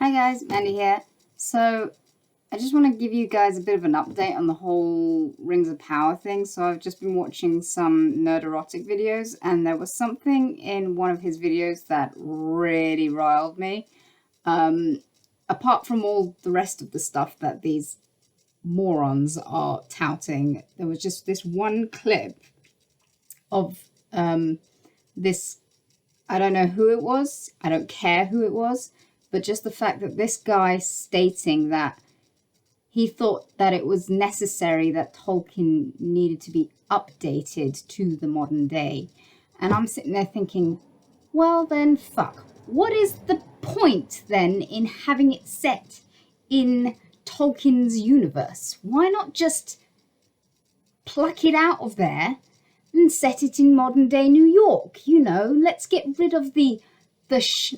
Hi guys, Mandy here. So I just want to give you guys a bit of an update on the whole Rings of Power thing. So I've just been watching some nerd erotic videos, and there was something in one of his videos that really riled me. Apart from all the rest of the stuff that these morons are touting, there was just this one clip of this, I don't know who it was, I don't care who it was, but just the fact that this guy stating that he thought that it was necessary that Tolkien needed to be updated to the modern day. And I'm sitting there thinking, well then, fuck. What is the point then in having it set in Tolkien's universe? Why not just pluck it out of there and set it in modern day New York? You know, let's get rid of the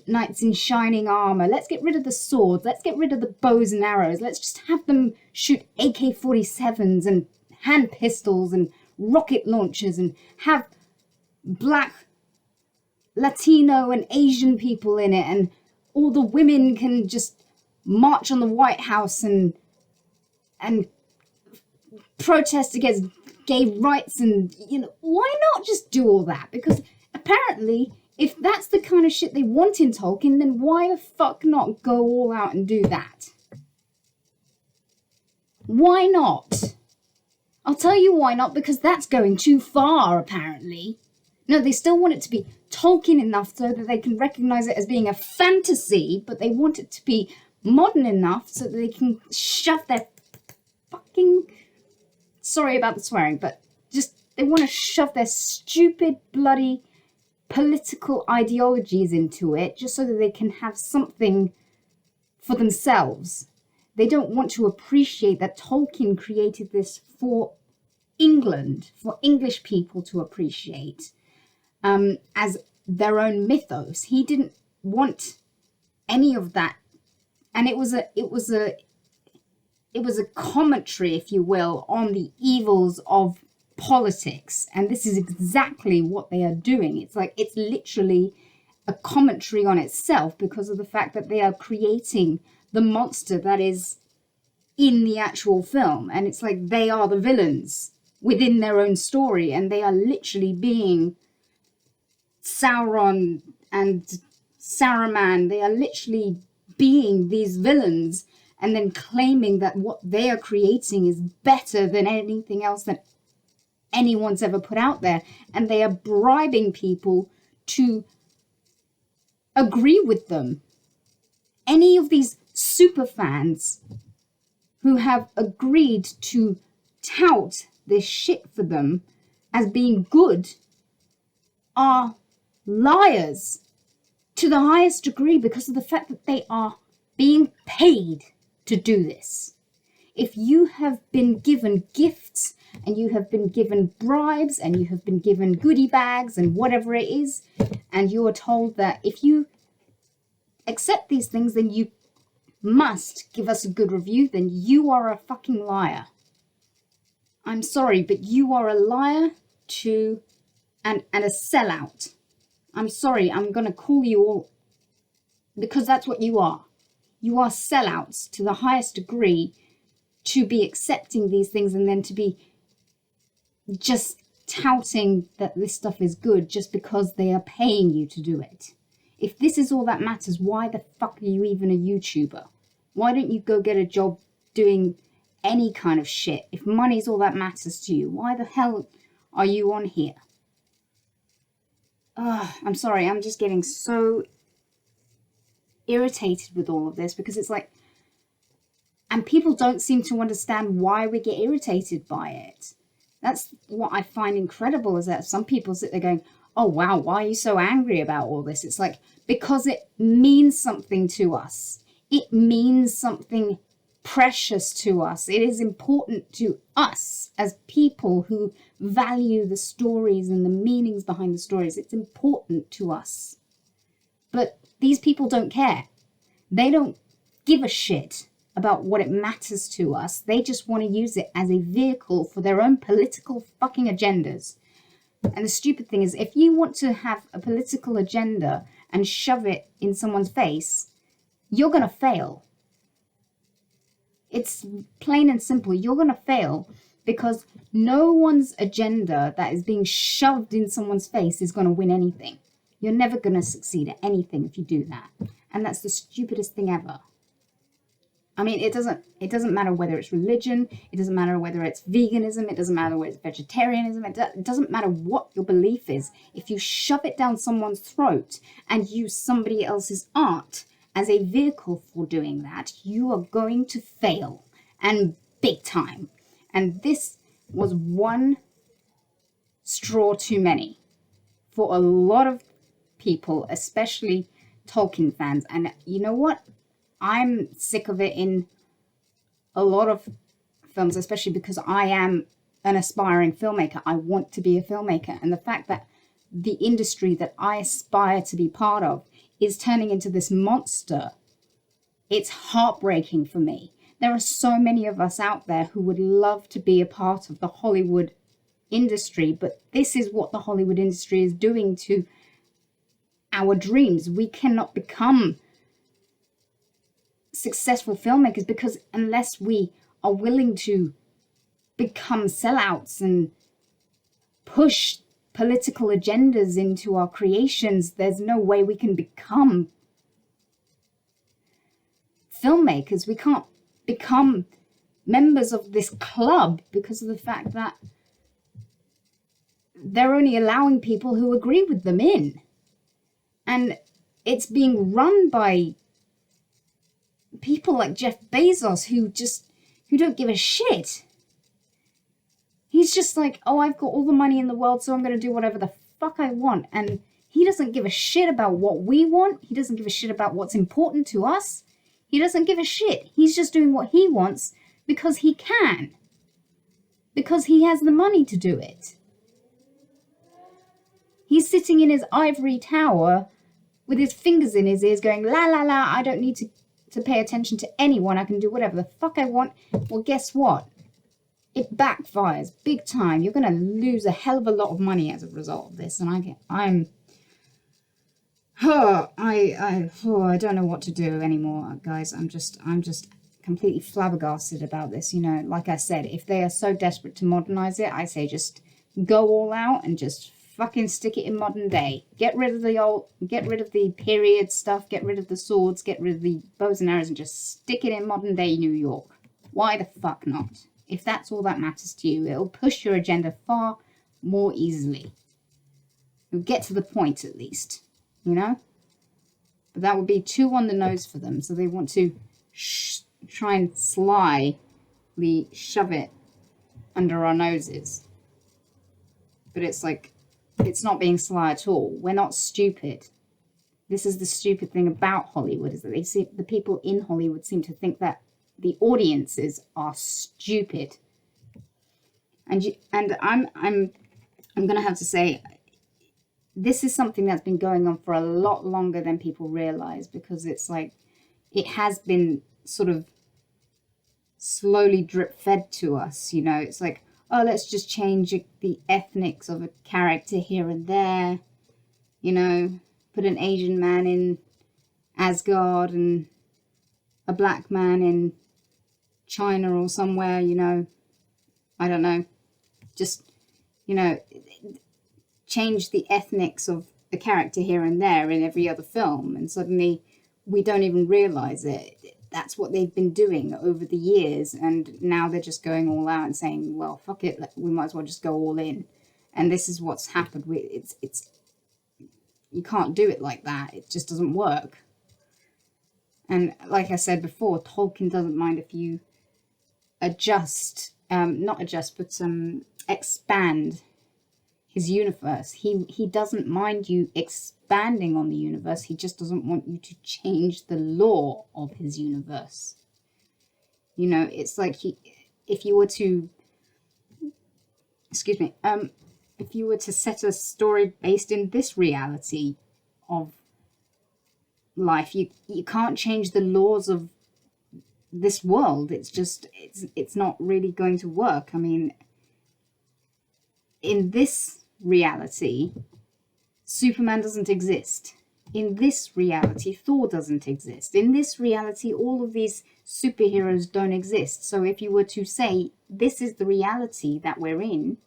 knights in shining armor. Let's get rid of the swords. Let's get rid of the bows and arrows. Let's just have them shoot AK-47s and hand pistols and rocket launchers and have black, Latino and Asian people in it, and all the women can just march on the White House and protest against gay rights. And, you know, why not just do all that? Because apparently, if that's the kind of shit they want in Tolkien, then why the fuck not go all out and do that? Why not? I'll tell you why not, because that's going too far, apparently. No, they still want it to be Tolkien enough so that they can recognize it as being a fantasy, but they want it to be modern enough so that they can shove their fucking... Sorry about the swearing, but just they want to shove their stupid, bloody political ideologies into it just so that they can have something for themselves. They don't want to appreciate that Tolkien created this for England, for English people to appreciate as their own mythos. He didn't want any of that, and it was a commentary, if you will, on the evils of politics. And this is exactly what they are doing. It's like, it's literally a commentary on itself because of the fact that they are creating the monster that is in the actual film. And it's like they are the villains within their own story, and they are literally being Sauron and Saruman. They are literally being these villains and then claiming that what they are creating is better than anything else that anyone's ever put out there. And they are bribing people to agree with them. Any of these super fans who have agreed to tout this shit for them as being good are liars to the highest degree because of the fact that they are being paid to do this. If you have been given gifts and you have been given bribes and you have been given goodie bags and whatever it is, and you are told that if you accept these things, then you must give us a good review, then you are a fucking liar. I'm sorry, but you are a liar and a sellout. I'm sorry, I'm going to call you all, because that's what you are. You are sellouts to the highest degree, to be accepting these things and then to be just touting that this stuff is good just because they are paying you to do it. If this is all that matters, why the fuck are you even a YouTuber? Why don't you go get a job doing any kind of shit? If money's all that matters to you, why the hell are you on here? I'm sorry, I'm just getting so irritated with all of this because it's like, and people don't seem to understand why we get irritated by it. That's what I find incredible, is that some people sit there going, oh wow, why are you so angry about all this? It's like, because it means something to us. It means something precious to us. It is important to us as people who value the stories and the meanings behind the stories. It's important to us. But these people don't care. They don't give a shit about what it matters to us. They just want to use it as a vehicle for their own political fucking agendas. And the stupid thing is, if you want to have a political agenda and shove it in someone's face, you're going to fail. It's plain and simple. You're going to fail because no one's agenda that is being shoved in someone's face is going to win anything. You're never going to succeed at anything if you do that. And that's the stupidest thing ever. I mean, it doesn't matter whether it's religion, it doesn't matter whether it's veganism, it doesn't matter whether it's vegetarianism, it doesn't matter what your belief is. If you shove it down someone's throat and use somebody else's art as a vehicle for doing that, you are going to fail, and big time. And this was one straw too many for a lot of people, especially Tolkien fans. And you know what? I'm sick of it in a lot of films, especially because I am an aspiring filmmaker. I want to be a filmmaker. And the fact that the industry that I aspire to be part of is turning into this monster, it's heartbreaking for me. There are so many of us out there who would love to be a part of the Hollywood industry, but this is what the Hollywood industry is doing to our dreams. We cannot become successful filmmakers because unless we are willing to become sellouts and push political agendas into our creations, there's no way we can become filmmakers. We can't become members of this club because of the fact that they're only allowing people who agree with them in. And it's being run by people like Jeff Bezos who don't give a shit. He's just like, oh, I've got all the money in the world, so I'm going to do whatever the fuck I want. And he doesn't give a shit about what we want. He doesn't give a shit about what's important to us. He doesn't give a shit. He's just doing what he wants because he can. Because he has the money to do it. He's sitting in his ivory tower with his fingers in his ears going, la la la, I don't need to pay attention to anyone. I can do whatever the fuck I want. Well, guess what? It backfires big time. You're going to lose a hell of a lot of money as a result of this. And I don't know what to do anymore, guys. I'm just completely flabbergasted about this. You know, like I said, if they are so desperate to modernize it, I say just go all out and just fucking stick it in modern day. Get rid of the period stuff, get rid of the swords, get rid of the bows and arrows, and just stick it in modern day New York. Why the fuck not? If that's all that matters to you, it'll push your agenda far more easily. You'll get to the point at least, you know? But that would be too on the nose for them, so they want to try and slyly shove it under our noses. But it's like, it's not being sly at all. We're not stupid. This is the stupid thing about Hollywood, is that the people in Hollywood seem to think that the audiences are stupid. And I'm gonna have to say, this is something that's been going on for a lot longer than people realize, because it's like it has been sort of slowly drip fed to us. You know, it's like, oh, let's just change the ethnics of a character here and there. You know, put an Asian man in Asgard and a black man in China or somewhere, you know. I don't know. Just, you know, change the ethnics of a character here and there in every other film. And suddenly we don't even realize it. That's what they've been doing over the years, and now they're just going all out and saying, well, fuck it, we might as well just go all in. And this is what's happened. It's you can't do it like that. It just doesn't work. And like I said before, Tolkien doesn't mind if you expand his universe. He doesn't mind you expanding on the universe. He just doesn't want you to change the law of his universe. You know, it's like if you were to set a story based in this reality of life, you can't change the laws of this world. It's not really going to work. I mean, in this reality, Superman doesn't exist. In this reality, Thor doesn't exist. In this reality, all of these superheroes don't exist. So if you were to say, this is the reality that we're in,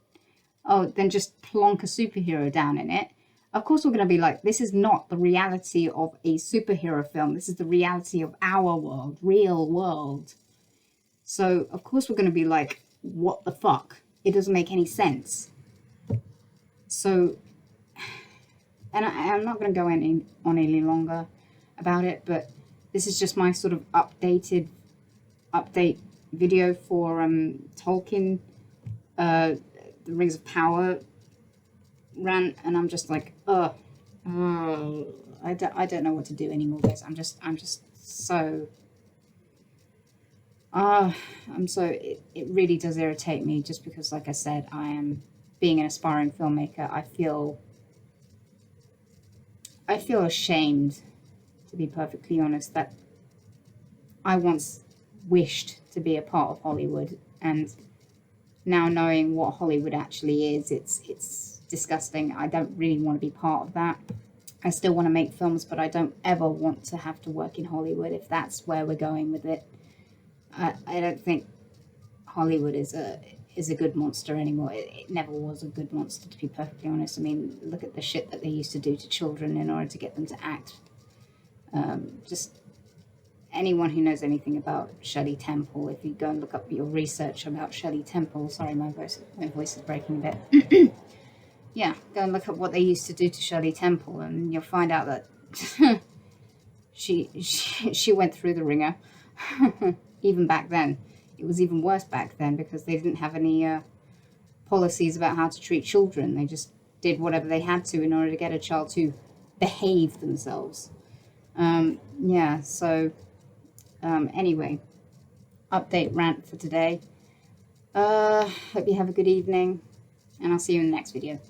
oh, then just plonk a superhero down in it. Of course, we're going to be like, this is not the reality of a superhero film. This is the reality of our world, real world. So, of course, we're going to be like, what the fuck? It doesn't make any sense. So, and I'm not going to go on any longer about it, but this is just my sort of update video for Tolkien, the Rings of Power rant, and I'm just like, I don't know what to do anymore, guys. I'm just so it really does irritate me, just because, like I said, I am, being an aspiring filmmaker, I feel ashamed, to be perfectly honest, that I once wished to be a part of Hollywood, and now knowing what Hollywood actually is, it's disgusting. I don't really want to be part of that. I still want to make films, but I don't ever want to have to work in Hollywood, if that's where we're going with it. I don't think Hollywood is a good monster anymore. It never was a good monster, to be perfectly honest. I mean, look at the shit that they used to do to children in order to get them to act. Just anyone who knows anything about Shirley Temple, if you go and look up your research about Shirley Temple, sorry, my voice is breaking a bit. Yeah, go and look at what they used to do to Shirley Temple, and you'll find out that she went through the ringer. Even back then. It was even worse back then, because they didn't have any policies about how to treat children. They just did whatever they had to in order to get a child to behave themselves. Yeah, so anyway, update rant for today. Hope you have a good evening, and I'll see you in the next video.